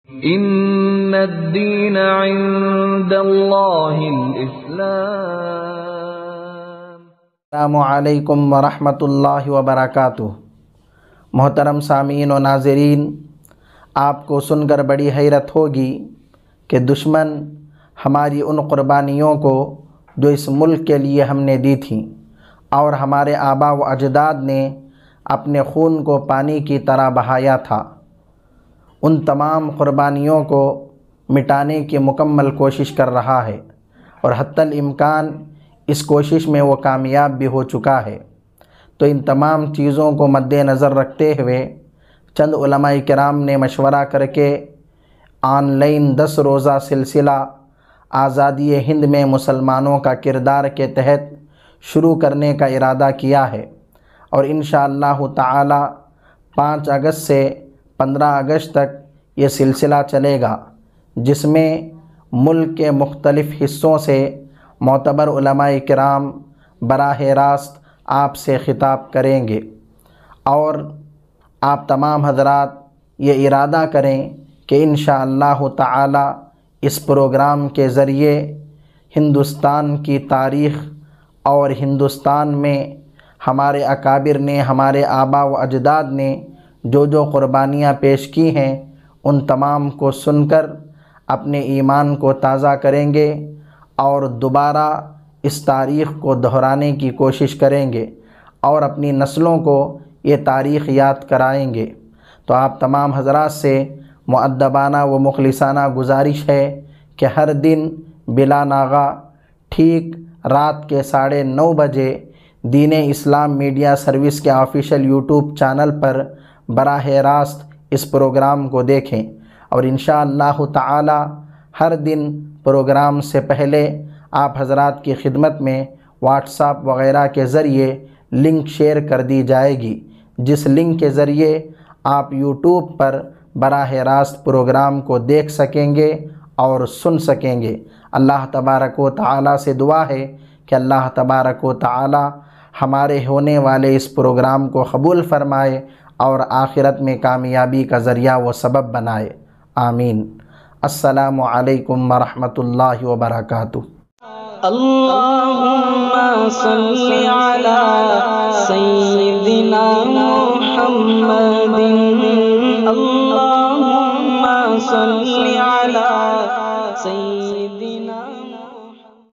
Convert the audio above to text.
ان الدین عند اللہ الاسلام۔ السلام علیکم ورحمۃ اللہ وبرکاتہ۔ محترم سامعین و ناظرین، آپ کو سن کر بڑی حیرت ہوگی کہ دشمن ہماری ان قربانیوں کو جو اس ملک کے لیے ہم نے دی تھیں اور ہمارے آبا و اجداد نے اپنے خون کو پانی کی طرح بہایا تھا، ان تمام قربانیوں کو مٹانے کی مکمل کوشش کر رہا ہے، اور حتی الامکان اس کوشش میں وہ کامیاب بھی ہو چکا ہے۔ تو ان تمام چیزوں کو مد نظر رکھتے ہوئے چند علماء کرام نے مشورہ کر کے آن لائن 10 روزہ سلسلہ آزادی ہند میں مسلمانوں کا کردار کے تحت شروع کرنے کا ارادہ کیا ہے، اور انشاءاللہ تعالی 5 اگست سے 15 اگست تک یہ سلسلہ چلے گا، جس میں ملک کے مختلف حصوں سے معتبر علماء کرام براہ راست آپ سے خطاب کریں گے، اور آپ تمام حضرات یہ ارادہ کریں کہ انشاءاللہ تعالی اس پروگرام کے ذریعے ہندوستان کی تاریخ اور ہندوستان میں ہمارے اکابر نے، ہمارے آبا و اجداد نے جو قربانیاں پیش کی ہیں، ان تمام کو سن کر اپنے ایمان کو تازہ کریں گے اور دوبارہ اس تاریخ کو دہرانے کی کوشش کریں گے اور اپنی نسلوں کو یہ تاریخ یاد کرائیں گے۔ تو آپ تمام حضرات سے مؤدبانہ و مخلصانہ گزارش ہے کہ ہر دن بلا ناغہ ٹھیک رات کے 9:30 بجے دین اسلام میڈیا سروس کے آفیشیل یوٹیوب چینل پر براہ راست اس پروگرام کو دیکھیں، اور انشاءاللہ تعالی ہر دن پروگرام سے پہلے آپ حضرات کی خدمت میں واٹس ایپ وغیرہ کے ذریعے لنک شیئر کر دی جائے گی، جس لنک کے ذریعے آپ یوٹیوب پر براہ راست پروگرام کو دیکھ سکیں گے اور سن سکیں گے۔ اللہ تبارک و تعالی سے دعا ہے کہ اللہ تبارک و تعالی ہمارے ہونے والے اس پروگرام کو قبول فرمائے اور آخرت میں کامیابی کا ذریعہ و سبب بنائے، آمین۔ السلام علیکم ورحمۃ اللہ وبرکاتہ۔ اللہم صلی علی سیدنا